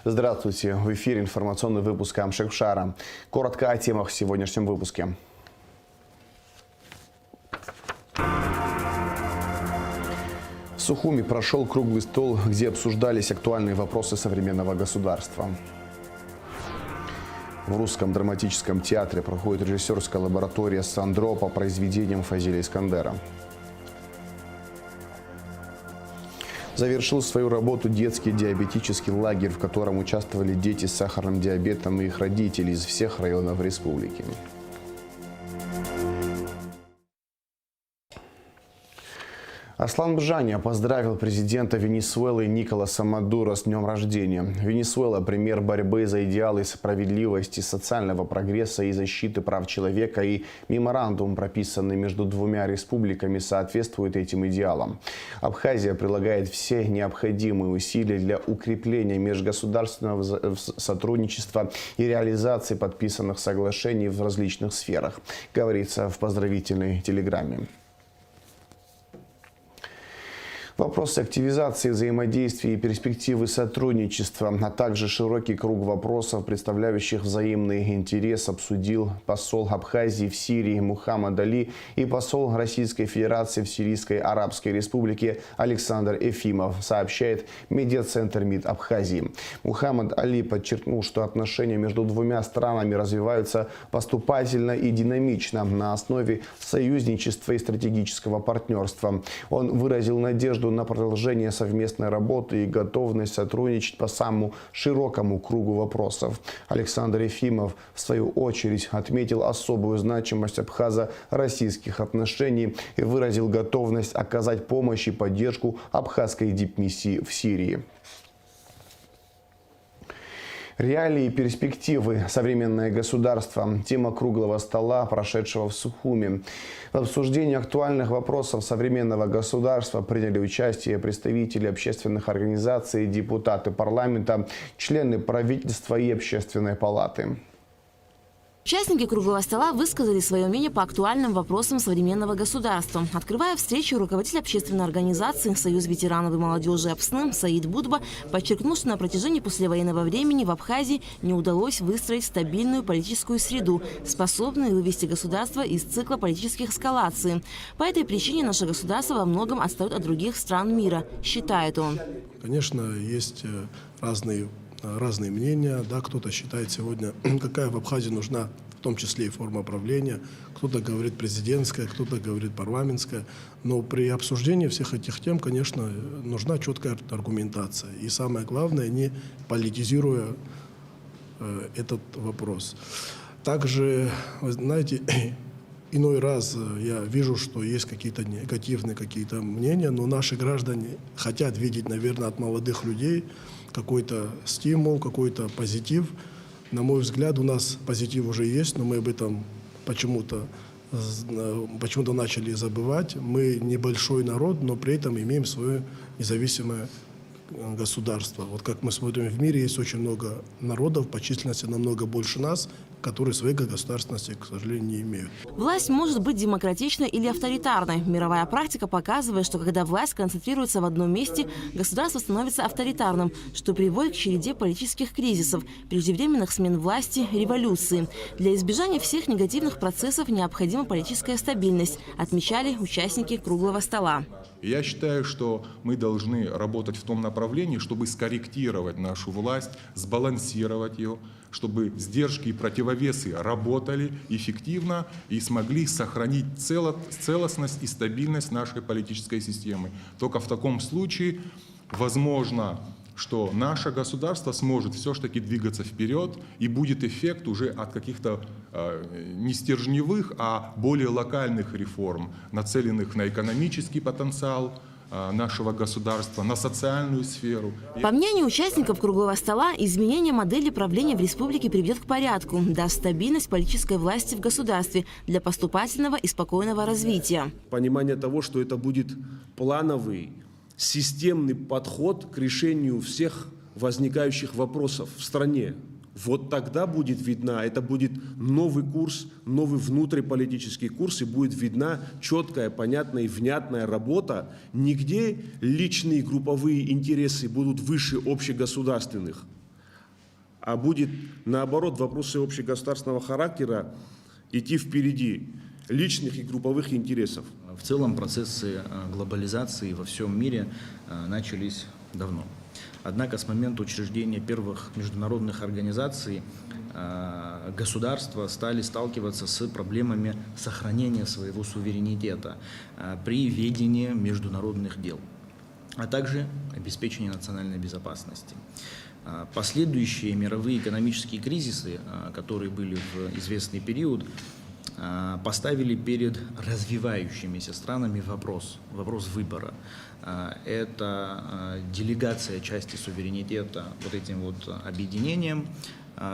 Здравствуйте! В эфире информационный выпуск Амшекшара. Коротко о темах в сегодняшнем выпуске. В Сухуми прошел круглый стол, где обсуждались актуальные вопросы современного государства. В Русском драматическом театре проходит режиссерская лаборатория «Сандро» по произведениям Фазиля Искандера. Завершил свою работу детский диабетический лагерь, в котором участвовали дети с сахарным диабетом и их родители из всех районов республики. Аслан Бжаня поздравил президента Венесуэлы Николаса Мадуро с днем рождения. Венесуэла – пример борьбы за идеалы справедливости, социального прогресса и защиты прав человека, и меморандум, прописанный между двумя республиками, соответствует этим идеалам. Абхазия прилагает все необходимые усилия для укрепления межгосударственного сотрудничества и реализации подписанных соглашений в различных сферах, говорится в поздравительной телеграмме. Вопросы активизации взаимодействия и перспективы сотрудничества, а также широкий круг вопросов, представляющих взаимный интерес, обсудил посол Абхазии в Сирии Мухаммад Али и посол Российской Федерации в Сирийской Арабской Республике Александр Ефимов, сообщает медиацентр МИД Абхазии. Мухаммад Али подчеркнул, что отношения между двумя странами развиваются поступательно и динамично на основе союзничества и стратегического партнерства. Он выразил надежду на продолжение совместной работы и готовность сотрудничать по самому широкому кругу вопросов. Александр Ефимов, в свою очередь, отметил особую значимость абхазо-российских отношений и выразил готовность оказать помощь и поддержку абхазской дипмиссии в Сирии. Реалии и перспективы современное государство. Тема круглого стола, прошедшего в Сухуми. В обсуждении актуальных вопросов современного государства приняли участие представители общественных организаций, депутаты парламента, члены правительства и общественной палаты. Участники круглого стола высказали свое мнение по актуальным вопросам современного государства. Открывая встречу, руководитель общественной организации «Союз ветеранов и молодежи Апсны» Саид Будба подчеркнул, что на протяжении послевоенного времени в Абхазии не удалось выстроить стабильную политическую среду, способную вывести государство из цикла политических эскалаций. По этой причине наше государство во многом отстает от других стран мира, считает он. Конечно, есть разные мнения, да, кто-то считает сегодня, какая в Абхазии нужна, в том числе и форма правления, кто-то говорит президентская, кто-то говорит парламентская, но при обсуждении всех этих тем, конечно, нужна четкая аргументация, и самое главное, не политизируя этот вопрос. Также, вы знаете, иной раз я вижу, что есть какие-то негативные мнения, но наши граждане хотят видеть, наверное, от молодых людей какой-то стимул, какой-то позитив. На мой взгляд, у нас позитив уже есть, но мы об этом почему-то начали забывать. Мы небольшой народ, но при этом имеем свое независимое государство. Вот как мы смотрим в мире, есть очень много народов, по численности намного больше нас, которые своей государственности, к сожалению, не имеют. Власть может быть демократичной или авторитарной. Мировая практика показывает, что когда власть концентрируется в одном месте, государство становится авторитарным, что приводит к череде политических кризисов, преждевременных смен власти, революции. Для избежания всех негативных процессов необходима политическая стабильность, отмечали участники круглого стола. Я считаю, что мы должны работать в том направлении, чтобы скорректировать нашу власть, сбалансировать ее, чтобы сдержки и противовесы работали эффективно и смогли сохранить целостность и стабильность нашей политической системы. Только в таком случае возможно, что наше государство сможет все-таки двигаться вперед, и будет эффект уже от каких-то не стержневых, а более локальных реформ, нацеленных на экономический потенциал нашего государства, на социальную сферу. По мнению участников круглого стола, изменение модели правления в республике приведет к порядку, даст стабильность политической власти в государстве для поступательного и спокойного развития. Понимание того, что это будет плановый, системный подход к решению всех возникающих вопросов в стране. Вот тогда будет видна, это будет новый курс, новый внутриполитический курс, и будет видна четкая, понятная и внятная работа, нигде личные групповые интересы будут выше общегосударственных, а будет, наоборот, вопросы общегосударственного характера идти впереди личных и групповых интересов. В целом процессы глобализации во всем мире начались давно. Однако с момента учреждения первых международных организаций государства стали сталкиваться с проблемами сохранения своего суверенитета при ведении международных дел, а также обеспечения национальной безопасности. Последующие мировые экономические кризисы, которые были в известный период, поставили перед развивающимися странами вопрос выбора. Это делегация части суверенитета вот этим вот объединением,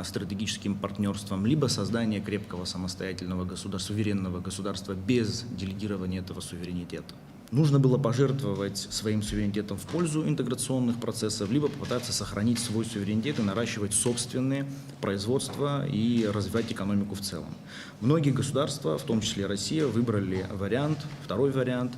стратегическим партнерством, либо создание крепкого самостоятельного государства, суверенного государства без делегирования этого суверенитета. Нужно было пожертвовать своим суверенитетом в пользу интеграционных процессов, либо попытаться сохранить свой суверенитет и наращивать собственные производства и развивать экономику в целом. Многие государства, в том числе Россия, выбрали второй вариант,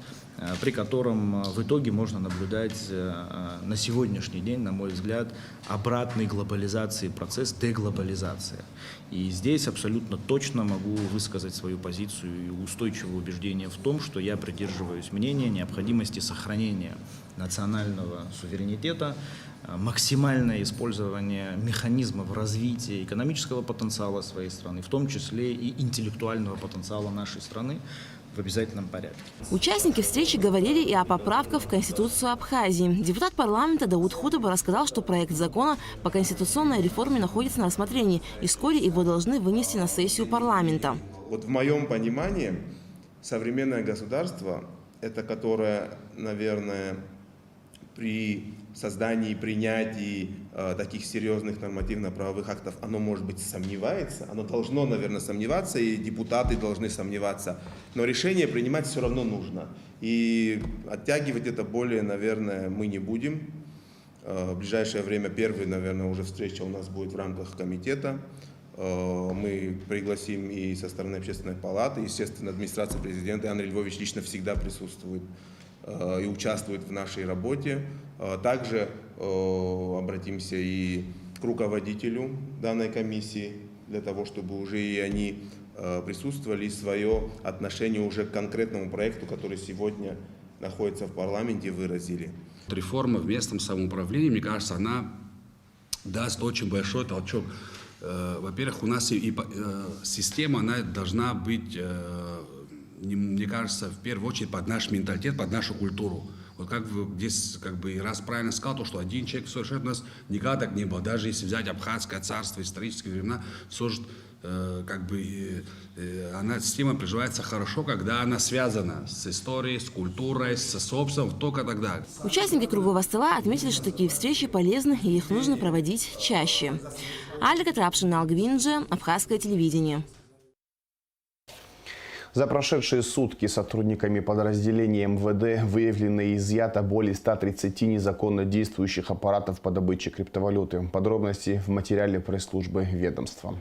при котором в итоге можно наблюдать на сегодняшний день, на мой взгляд, обратной глобализации процесс, деглобализация. И здесь абсолютно точно могу высказать свою позицию и устойчивое убеждение в том, что я придерживаюсь мнения необходимости сохранения национального суверенитета, максимальное использование механизмов развития экономического потенциала своей страны, в том числе и интеллектуального потенциала нашей страны, в обязательном порядке. Участники встречи говорили и о поправках в Конституцию Абхазии. Депутат парламента Дауд Худоба рассказал, что проект закона по конституционной реформе находится на рассмотрении, и вскоре его должны вынести на сессию парламента. Вот в моем понимании современное государство – это которое, наверное, при создании и принятии таких серьезных нормативно-правовых актов, оно, может быть, сомневается, оно должно, наверное, сомневаться, и депутаты должны сомневаться, но решение принимать все равно нужно. И оттягивать это более, наверное, мы не будем. В ближайшее время первая, наверное, уже встреча у нас будет в рамках комитета. Мы пригласим и со стороны Общественной палаты, естественно, администрация президента. Андрей Львович лично всегда присутствует и участвует в нашей работе. Также обратимся и к руководителю данной комиссии, для того, чтобы уже и они присутствовали, и свое отношение уже к конкретному проекту, который сегодня находится в парламенте, выразили. Реформа в местном самоуправлении, мне кажется, она даст очень большой толчок. Во-первых, у нас и система, она должна быть, мне кажется, в первую очередь под наш менталитет, под нашу культуру. Вот как здесь и раз правильно сказал, то, что один человек совершенно у нас никогда так не было. Даже если взять Абхазское царство, исторические времена, система приживается хорошо, когда она связана с историей, с культурой, со собственным, только тогда. Участники круглого стола отметили, что такие встречи полезны и их нужно проводить чаще. Альга Трапшина, Алгвинджи, Абхазское телевидение. За прошедшие сутки сотрудниками подразделения МВД выявлено и изъято более 130 незаконно действующих аппаратов по добыче криптовалюты. Подробности в материале пресс-службы ведомства.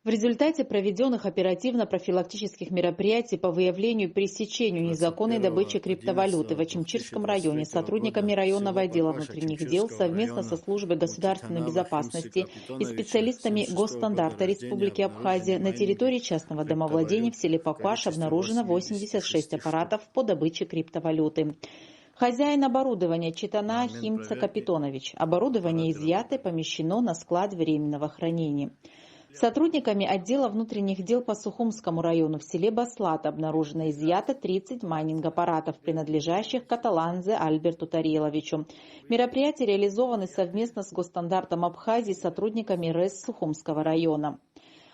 В результате проведенных оперативно-профилактических мероприятий по выявлению и пресечению незаконной добычи криптовалюты в Ачимчирском районе сотрудниками районного отдела внутренних дел совместно со службой государственной безопасности и специалистами Госстандарта Республики Абхазия на территории частного домовладения в селе Пакуаш обнаружено 86 аппаратов по добыче криптовалюты. Хозяин оборудования Читана Химца Капитонович. Оборудование изъято и помещено на склад временного хранения. Сотрудниками отдела внутренних дел по Сухумскому району в селе Баслат обнаружено и изъято 30 майнинг-аппаратов, принадлежащих Каталанзе Альберту Тареловичу. Мероприятия реализованы совместно с Госстандартом Абхазии сотрудниками РЭС Сухумского района.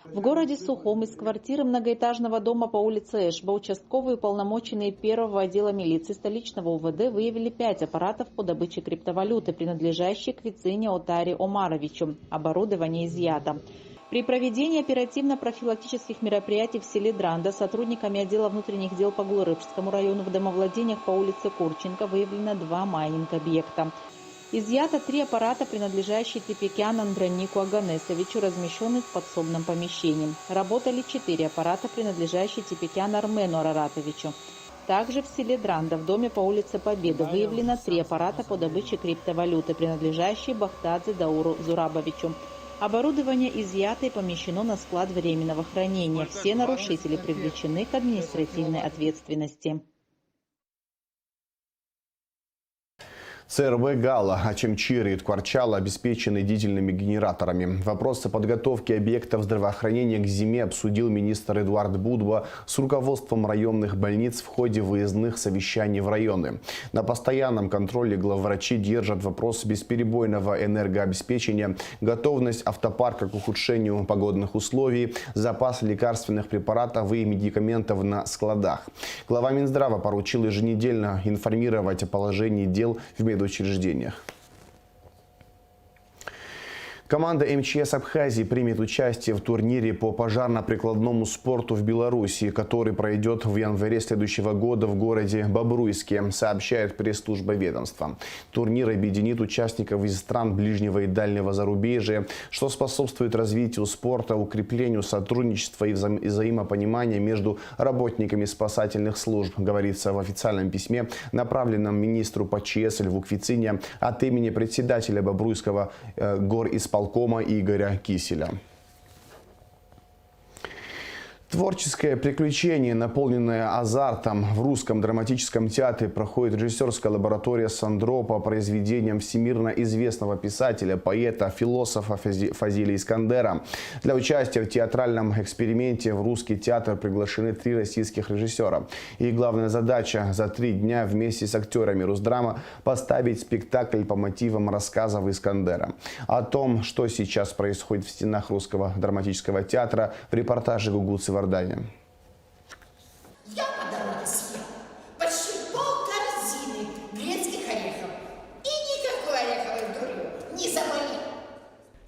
В городе Сухум из квартиры многоэтажного дома по улице Эшба участковые уполномоченные первого отдела милиции столичного УВД выявили 5 аппаратов по добыче криптовалюты, принадлежащие к Вицине Отаре Омаровичу. Оборудование изъято. При проведении оперативно-профилактических мероприятий в селе Дранда сотрудниками отдела внутренних дел по Глурыпскому району в домовладениях по улице Курченко выявлено 2 майнинг-объекта. Изъято 3 аппарата, принадлежащие Тепекян Андронику Аганесовичу, размещенных в подсобном помещении. Работали 4 аппарата, принадлежащие Тепекян Армену Араратовичу. Также в селе Дранда, в доме по улице Победы, выявлено 3 аппарата по добыче криптовалюты, принадлежащие Бахтадзе Дауру Зурабовичу. Оборудование изъято и помещено на склад временного хранения. Все нарушители привлечены к административной ответственности. ЦРВ «Гала», Ачамчиры и Ткварчала обеспечены дизельными генераторами. Вопросы подготовки объектов здравоохранения к зиме обсудил министр Эдуард Будба с руководством районных больниц в ходе выездных совещаний в районы. На постоянном контроле главврачи держат вопрос бесперебойного энергообеспечения, готовность автопарка к ухудшению погодных условий, запас лекарственных препаратов и медикаментов на складах. Глава Минздрава поручил еженедельно информировать о положении дел в медучреждениях. Команда МЧС Абхазии примет участие в турнире по пожарно-прикладному спорту в Беларуси, который пройдет в январе следующего года в городе Бобруйске, сообщает пресс-служба ведомства. Турнир объединит участников из стран ближнего и дальнего зарубежья, что способствует развитию спорта, укреплению сотрудничества и взаимопонимания между работниками спасательных служб, говорится в официальном письме, направленном министру ПЧС Льву Квицине от имени председателя Бобруйского горисполкома Игоря Киселя. Творческое приключение, наполненное азартом, в Русском драматическом театре проходит режиссерская лаборатория Сандро по произведениям всемирно известного писателя, поэта, философа Фазилия Искандера. Для участия в театральном эксперименте в Русский театр приглашены 3 российских режиссера. Их главная задача за 3 дня вместе с актерами Русдрама поставить спектакль по мотивам рассказов Искандера. О том, что сейчас происходит в стенах Русского драматического театра, в репортаже Гугуцы Вардания. Я по дороге съел почти полкорзины грецких орехов. И никакой ореховой дурью не заболел.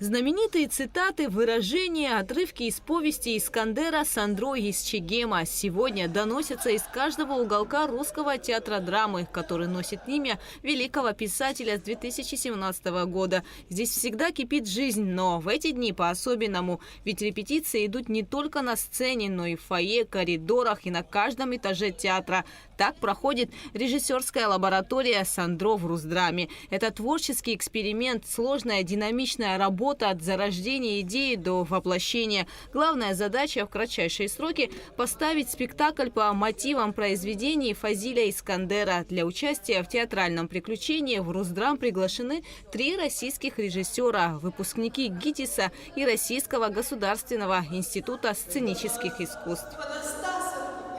Знаменитые цитаты, выражения, отрывки из повести Искандера Сандро из Чегема сегодня доносятся из каждого уголка Русского театра драмы, который носит имя великого писателя с 2017 года. Здесь всегда кипит жизнь, но в эти дни по-особенному. Ведь репетиции идут не только на сцене, но и в фойе, коридорах и на каждом этаже театра. Так проходит режиссерская лаборатория Сандро в Русдраме. Это творческий эксперимент, сложная динамичная работа от зарождения идеи до воплощения. Главная задача в кратчайшие сроки – поставить спектакль по мотивам произведений Фазилия Искандера. Для участия в театральном приключении в Русдрам приглашены 3 российских режиссера, выпускники ГИТИСа и Российского государственного института сценических искусств.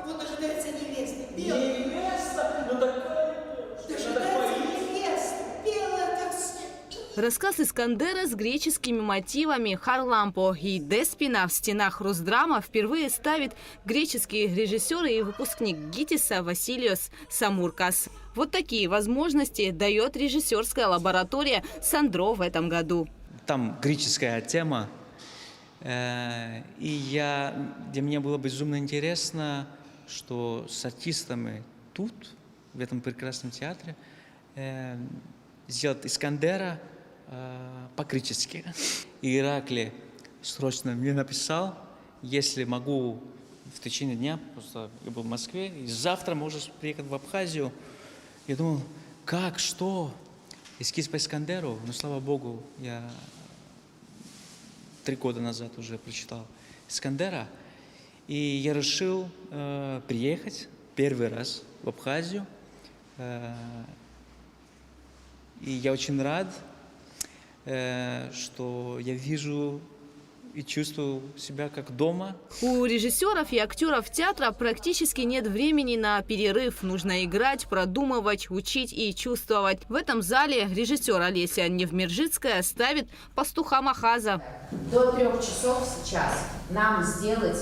Его дожидается невеста. Невеста? Ну дожидается невеста. Белая, как снег. Рассказ Искандера с греческими мотивами «Харлампо» и «Деспина» в стенах Русдрама впервые ставит греческий режиссер и выпускник ГИТИСа Василиос Самуркас. Вот такие возможности дает режиссерская лаборатория Сандро в этом году. Там греческая тема. И для меня было безумно интересно, что с артистами тут, в этом прекрасном театре, сделать Искандера по-гречески. И Ираклий срочно мне написал, если могу в течение дня, просто я был в Москве, и завтра можешь приехать в Абхазию. Я думал, как, что? Эскиз по Искандеру, но слава богу, я 3 года назад уже прочитал Искандера, и я решил приехать первый раз в Абхазию. И я очень рад, что я вижу и чувствую себя как дома. У режиссеров и актеров театра практически нет времени на перерыв. Нужно играть, продумывать, учить и чувствовать. В этом зале режиссер Олеся Невмержицкая ставит пастуха Махаза. До 3 часов сейчас нам сделать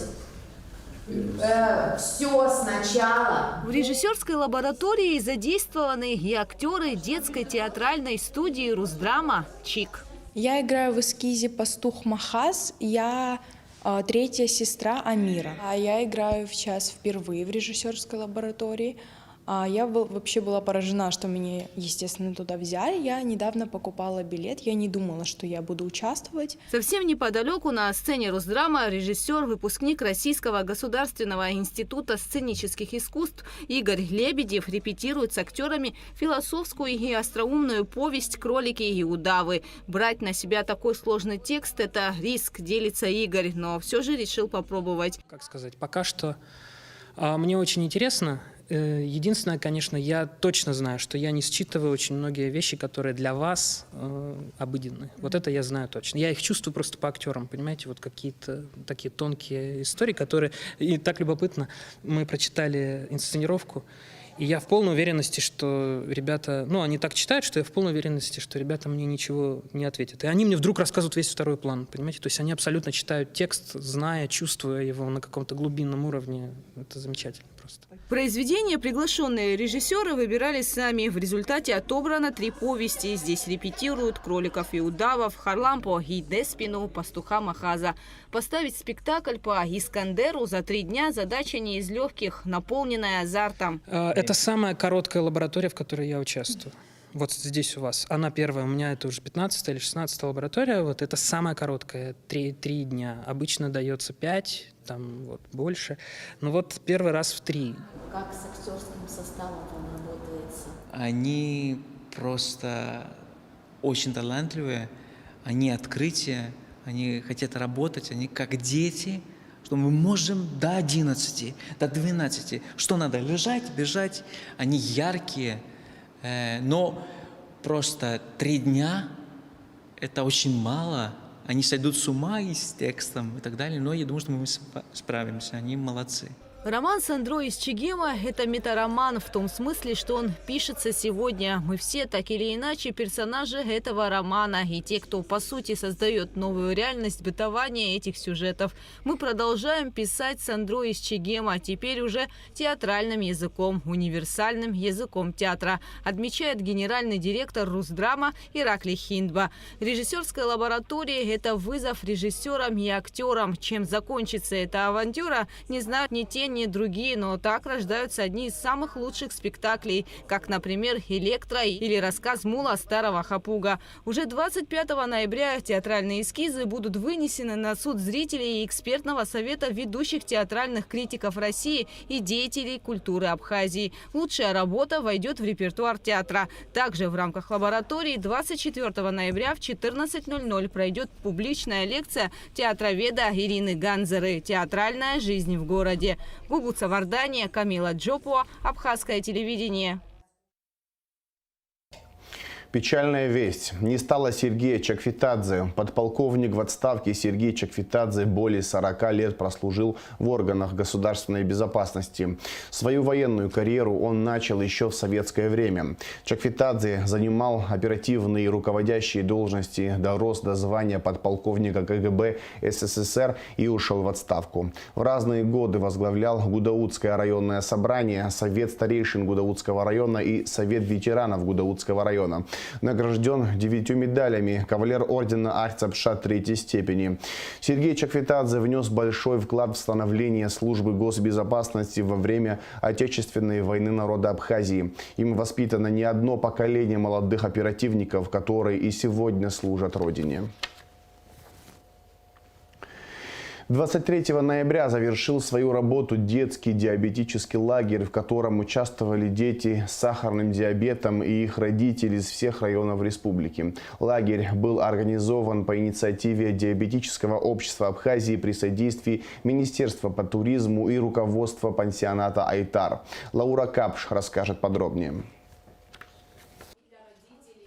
все сначала. В режиссерской лаборатории задействованы и актеры детской театральной студии Русдрама «Чик». Я играю в эскизе «Пастух Махаз». Я 3-я сестра Амира. Я играю сейчас впервые в режиссерской лаборатории. Я вообще была поражена, что меня, естественно, туда взяли. Я недавно покупала билет, я не думала, что я буду участвовать. Совсем неподалеку на сцене Росдрама режиссер, выпускник Российского государственного института сценических искусств Игорь Лебедев репетирует с актерами философскую и остроумную повесть «Кролики и удавы». Брать на себя такой сложный текст – это риск, делится Игорь, но все же решил попробовать. Как сказать, пока что мне очень интересно. Единственное, конечно, я точно знаю, что я не считываю очень многие вещи, которые для вас обыденны. Вот это я знаю точно. Я их чувствую просто по актерам, понимаете, вот какие-то такие тонкие истории, которые... И так любопытно, мы прочитали инсценировку, и я в полной уверенности, что ребята... они так читают, что я в полной уверенности, что ребята мне ничего не ответят. И они мне вдруг рассказывают весь второй план, понимаете? То есть они абсолютно читают текст, зная, чувствуя его на каком-то глубинном уровне. Это замечательно просто. Произведения приглашенные режиссеры выбирали сами. В результате отобрано 3 повести. Здесь репетируют «Кроликов и удавов», «Харлампо и Деспину», «Пастуха Махаза». Поставить спектакль по Искандеру за 3 дня задача не из легких, наполненная азартом. Это самая короткая лаборатория, в которой я участвую. Вот здесь у вас. Она первая, у меня это уже 15 или 16 лаборатория. Вот это самая короткая, 3 дня. Обычно дается 5, там вот больше. Но вот первый раз в 3. Как с актерским составом там работается? Они просто очень талантливые, они открытие, они хотят работать, они как дети, что мы можем до 11, до 12. Что надо? Лежать, бежать. Они яркие. Но просто 3 дня – это очень мало. Они сойдут с ума и с текстом и так далее. Но я думаю, что мы справимся. Они молодцы. Роман Сандро из Чегема – это метароман в том смысле, что он пишется сегодня. Мы все так или иначе персонажи этого романа. И те, кто по сути создает новую реальность бытования этих сюжетов. Мы продолжаем писать Сандро из Чегема, теперь уже театральным языком, универсальным языком театра, отмечает генеральный директор Росдрама Ираклий Хиндба. Режиссерская лаборатория – это вызов режиссерам и актерам. Чем закончится эта авантюра, не знают ни те, ни другие, но так рождаются одни из самых лучших спектаклей, как, например, «Электро» или рассказ Мула Старого Хапуга. Уже 25 ноября театральные эскизы будут вынесены на суд зрителей и экспертного совета ведущих театральных критиков России и деятелей культуры Абхазии. Лучшая работа войдет в репертуар театра. Также в рамках лаборатории 24 ноября в 14:00 пройдет публичная лекция театроведа Ирины Ганзеры «Театральная жизнь в городе». Гугуца Вардания, Камила Джопуа, Абхазское телевидение. Печальная весть. Не стало Сергея Чакфитадзе. Подполковник в отставке Сергей Чакфитадзе более 40 лет прослужил в органах государственной безопасности. Свою военную карьеру он начал еще в советское время. Чакфитадзе занимал оперативные и руководящие должности, дорос до звания подполковника КГБ СССР и ушел в отставку. В разные годы возглавлял Гудаутское районное собрание, Совет старейшин Гудаутского района и Совет ветеранов Гудаутского района. Награжден 9 медалями, кавалер ордена Ахтсапша 3-й степени. Сергей Чакфитадзе внес большой вклад в становление службы госбезопасности во время Отечественной войны народа Абхазии. Им воспитано не одно поколение молодых оперативников, которые и сегодня служат Родине. 23 ноября завершил свою работу детский диабетический лагерь, в котором участвовали дети с сахарным диабетом и их родители из всех районов республики. Лагерь был организован по инициативе Диабетического общества Абхазии при содействии Министерства по туризму и руководства пансионата «Айтар». Лаура Капш расскажет подробнее.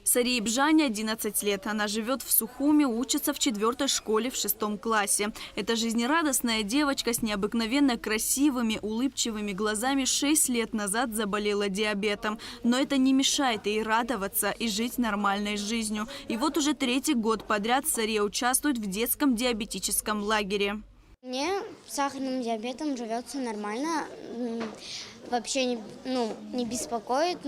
Сарии Бжане 11 лет. Она живет в Сухуме, учится в 4-й школе в 6 классе. Эта жизнерадостная девочка с необыкновенно красивыми, улыбчивыми глазами 6 лет назад заболела диабетом. Но это не мешает ей радоваться и жить нормальной жизнью. И вот уже 3-й год подряд Сария участвует в детском диабетическом лагере. Мне с сахарным диабетом живется нормально. Вообще не беспокоит.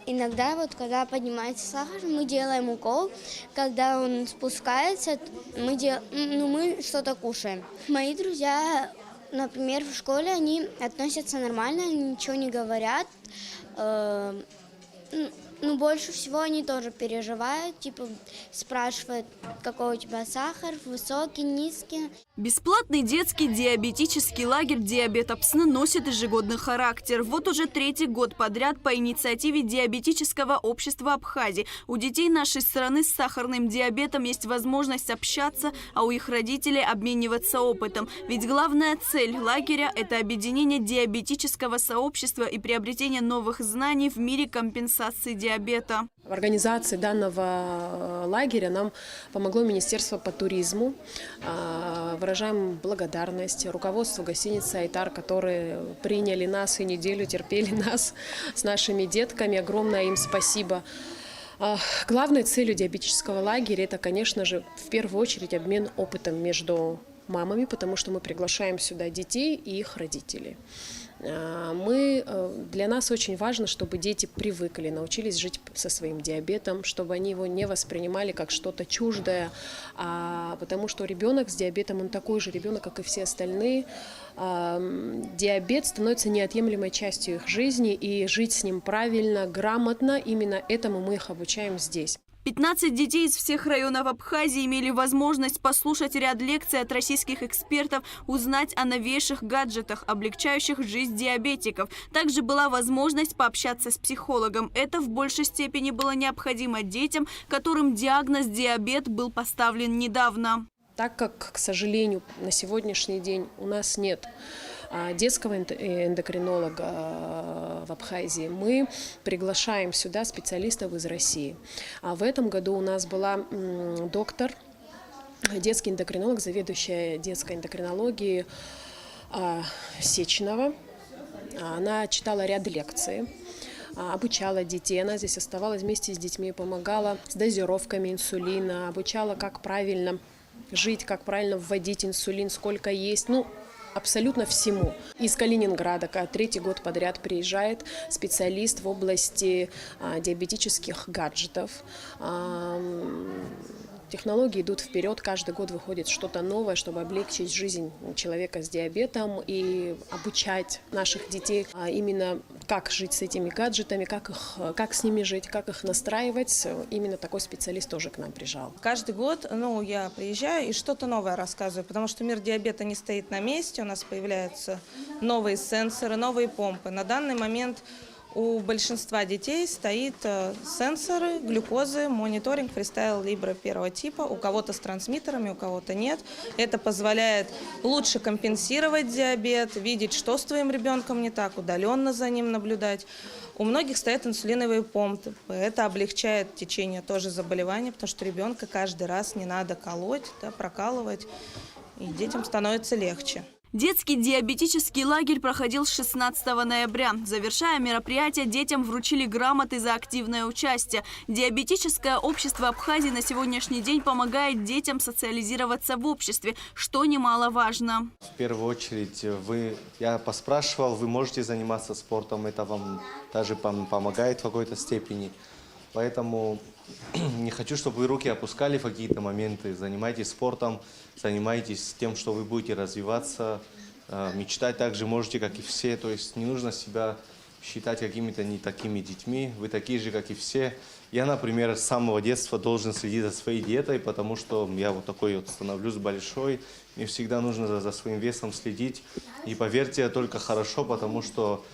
Иногда, когда поднимается сахар, мы делаем укол. Когда он спускается, мы что-то кушаем. Мои друзья, например, в школе, они относятся нормально, ничего не говорят. Ну, больше всего они тоже переживают, типа спрашивают, какой у тебя сахар, высокий, низкий. Бесплатный детский диабетический лагерь «Диабет-Апсны» носит ежегодный характер. Вот уже 3-й год подряд по инициативе Диабетического общества Абхазии у детей нашей страны с сахарным диабетом есть возможность общаться, а у их родителей обмениваться опытом. Ведь главная цель лагеря – это объединение диабетического сообщества и приобретение новых знаний в мире компенсации диабета. В организации данного лагеря нам помогло Министерство по туризму. Выражаем благодарность руководству гостиницы «Айтар», которые приняли нас и неделю терпели нас с нашими детками. Огромное им спасибо. Главной целью диабетического лагеря – это, конечно же, в первую очередь обмен опытом между мамами, потому что мы приглашаем сюда детей и их родителей. Для нас очень важно, чтобы дети привыкли, научились жить со своим диабетом, чтобы они его не воспринимали как что-то чуждое, потому что ребенок с диабетом, он такой же ребенок, как и все остальные. Диабет становится неотъемлемой частью их жизни, и жить с ним правильно, грамотно, именно этому мы их обучаем здесь. 15 детей из всех районов Абхазии имели возможность послушать ряд лекций от российских экспертов, узнать о новейших гаджетах, облегчающих жизнь диабетиков. Также была возможность пообщаться с психологом. Это в большей степени было необходимо детям, которым диагноз диабет был поставлен недавно. Так как, к сожалению, на сегодняшний день у нас нет детского эндокринолога в Абхазии, мы приглашаем сюда специалистов из России. В этом году у нас была доктор, детский эндокринолог, заведующая детской эндокринологией Сеченова. Она читала ряд лекций, обучала детей. Она здесь оставалась вместе с детьми, помогала с дозировками инсулина, обучала, как правильно жить, как правильно вводить инсулин, сколько есть. Абсолютно всему. Из Калининграда 3-й год подряд приезжает специалист в области диабетических гаджетов. Технологии идут вперед, каждый год выходит что-то новое, чтобы облегчить жизнь человека с диабетом и обучать наших детей именно как жить с этими гаджетами, как с ними жить, как их настраивать. Именно такой специалист тоже к нам приезжал. Каждый год я приезжаю и что-то новое рассказываю, потому что мир диабета не стоит на месте, у нас появляются новые сенсоры, новые помпы. На данный момент у большинства детей стоит сенсоры, глюкозы, мониторинг Freestyle Libre 1-го типа. У кого-то с трансмиттерами, у кого-то нет. Это позволяет лучше компенсировать диабет, видеть, что с твоим ребенком не так, удаленно за ним наблюдать. У многих стоят инсулиновые помпы. Это облегчает течение тоже заболевания, потому что ребенка каждый раз не надо колоть, прокалывать, и детям становится легче. Детский диабетический лагерь проходил с 16 ноября. Завершая мероприятие, детям вручили грамоты за активное участие. Диабетическое общество Абхазии на сегодняшний день помогает детям социализироваться в обществе, что немаловажно. В первую очередь, я поспрашивал, вы можете заниматься спортом, это вам даже помогает в какой-то степени. Поэтому не хочу, чтобы вы руки опускали в какие-то моменты. Занимайтесь спортом, занимайтесь тем, что вы будете развиваться. Мечтать также можете, как и все. То есть не нужно себя считать какими-то не такими детьми. Вы такие же, как и все. Я, например, с самого детства должен следить за своей диетой, потому что я вот такой вот становлюсь большой. Мне всегда нужно за своим весом следить. И поверьте, только хорошо, потому что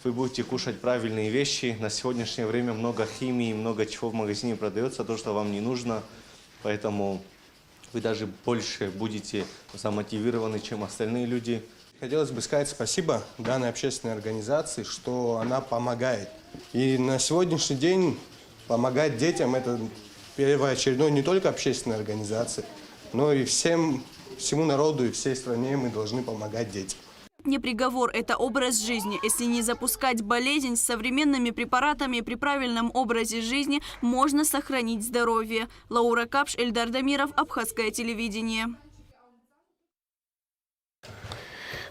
вы будете кушать правильные вещи. На сегодняшнее время много химии, много чего в магазине продается, то, что вам не нужно. Поэтому вы даже больше будете замотивированы, чем остальные люди. Хотелось бы сказать спасибо данной общественной организации, что она помогает. И на сегодняшний день помогать детям – это первоочередной не только общественной организации, но и всему народу и всей стране мы должны помогать детям. Не приговор – это образ жизни. Если не запускать болезнь, с современными препаратами и при правильном образе жизни можно сохранить здоровье. Лаура Капш, Эльдар Дамиров, Абхазское телевидение.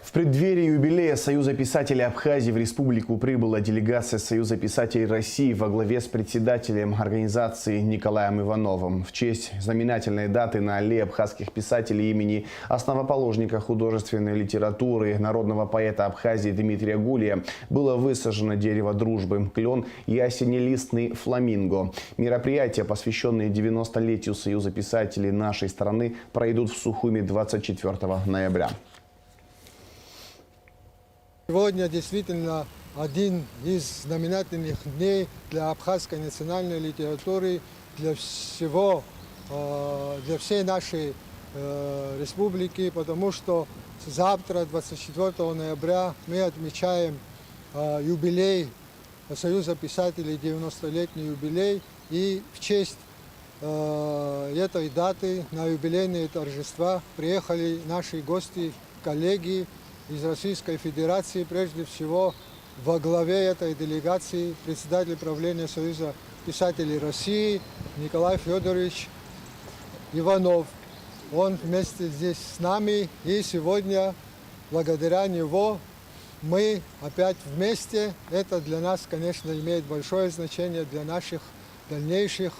В преддверии юбилея Союза писателей Абхазии в республику прибыла делегация Союза писателей России во главе с председателем организации Николаем Ивановым. В честь знаменательной даты на аллее абхазских писателей имени основоположника художественной литературы, народного поэта Абхазии Дмитрия Гулия было высажено дерево дружбы, клен и осеннелистный фламинго. Мероприятия, посвященные 90-летию Союза писателей нашей страны, пройдут в Сухуми 24 ноября. Сегодня действительно один из знаменательных дней для абхазской национальной литературы, для всей нашей республики, потому что завтра, 24 ноября, мы отмечаем юбилей Союза писателей, 90-летний юбилей, и в честь этой даты на юбилейные торжества приехали наши гости, коллеги из Российской Федерации, прежде всего во главе этой делегации председатель правления Союза писателей России Николай Федорович Иванов. Он вместе здесь с нами, и сегодня благодаря него мы опять вместе. Это для нас, конечно, имеет большое значение для наших дальнейших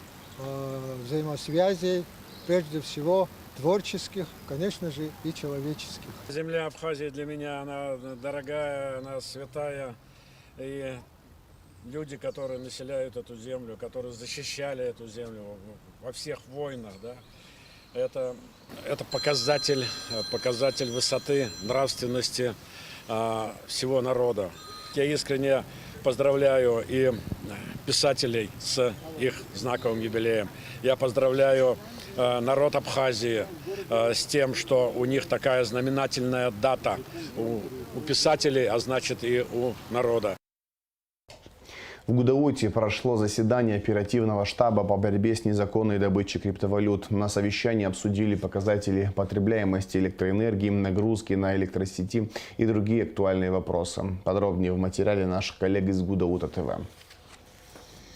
взаимосвязей, прежде всего творческих, конечно же, и человеческих. Земля Абхазии для меня, она дорогая, она святая. И люди, которые населяют эту землю, которые защищали эту землю во всех войнах, да, это показатель высоты, нравственности всего народа. Я искренне поздравляю и писателей с их знаковым юбилеем. Я поздравляю народ Абхазии с тем, что у них такая знаменательная дата у писателей, а значит и у народа. В Гудауте прошло заседание оперативного штаба по борьбе с незаконной добычей криптовалют. На совещании обсудили показатели потребляемости электроэнергии, нагрузки на электросети и другие актуальные вопросы. Подробнее в материале наших коллег из Гудаута ТВ.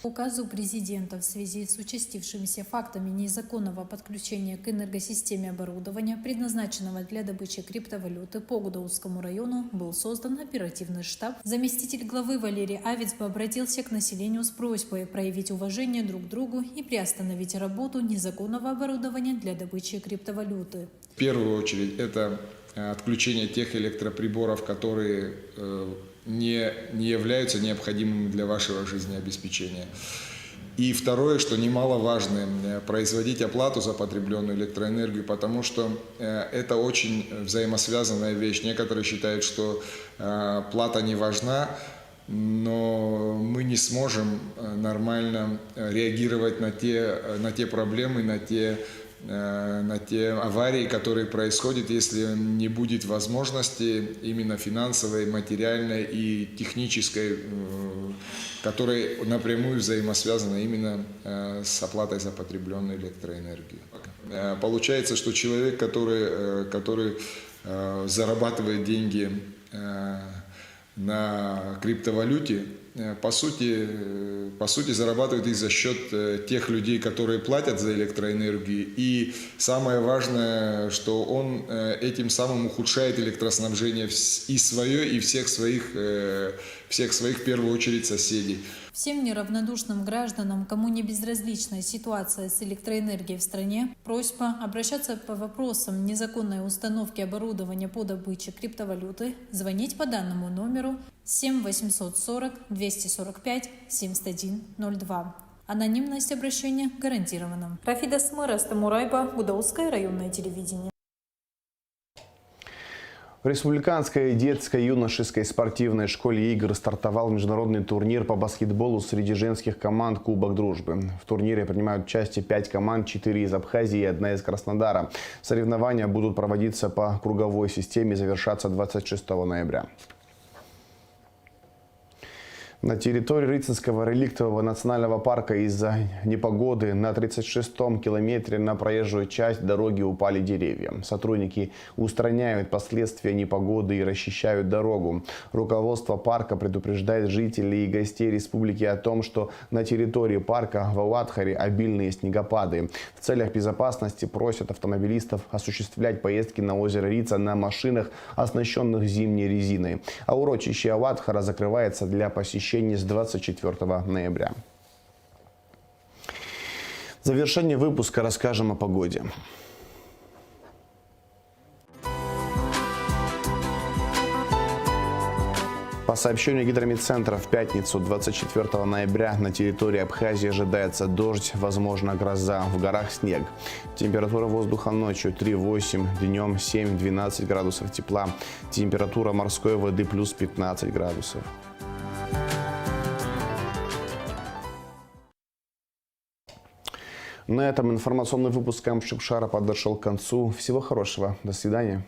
По указу президента в связи с участившимися фактами незаконного подключения к энергосистеме оборудования, предназначенного для добычи криптовалюты по Гудаутскому району, был создан оперативный штаб. Заместитель главы Валерий Авицба обратился к населению с просьбой проявить уважение друг к другу и приостановить работу незаконного оборудования для добычи криптовалюты. В первую очередь это отключение тех электроприборов, которые не являются необходимыми для вашего жизнеобеспечения. И второе, что немаловажно, производить оплату за потребленную электроэнергию, потому что это очень взаимосвязанная вещь. Некоторые считают, что плата не важна, но мы не сможем нормально реагировать на те проблемы, на те аварии, которые происходят, если не будет возможности именно финансовой, материальной и технической, которые напрямую взаимосвязаны именно с оплатой за потребленную электроэнергию. Получается, что человек, который зарабатывает деньги на криптовалюте, по сути зарабатывает их за счет тех людей, которые платят за электроэнергию. И самое важное, что он этим самым ухудшает электроснабжение и свое, и всех своих, в первую очередь, соседей. Всем неравнодушным гражданам, кому не безразлична ситуация с электроэнергией в стране, просьба обращаться по вопросам незаконной установки оборудования по добыче криптовалюты, звонить по данному номеру 7 840 245 7102. Анонимность обращения гарантирована. Рафида Смыра, Стамурайба, Гудаутское районное телевидение. В Республиканской детской юношеской спортивной школе игр стартовал международный турнир по баскетболу среди женских команд «Кубок дружбы». В турнире принимают участие 5 команд, 4 из Абхазии и 1 из Краснодара. Соревнования будут проводиться по круговой системе и завершаться 26 ноября. На территории Рыцинского реликтового национального парка из-за непогоды на 36-м километре на проезжую часть дороги упали деревья. Сотрудники устраняют последствия непогоды и расчищают дорогу. Руководство парка предупреждает жителей и гостей республики о том, что на территории парка в Ауатхаре обильные снегопады. В целях безопасности просят автомобилистов осуществлять поездки на озеро Рица на машинах, оснащенных зимней резиной. А урочище Ауатхара закрывается для посещения с 24 ноября. В завершение выпуска расскажем о погоде. По сообщению гидрометцентра, в пятницу 24 ноября на территории Абхазии ожидается дождь, возможно гроза, в горах снег. Температура воздуха ночью 3-8, днем 7-12 градусов тепла. Температура морской воды плюс 15 градусов. На этом информационный выпуск Камчукшара подошел к концу. Всего хорошего. До свидания.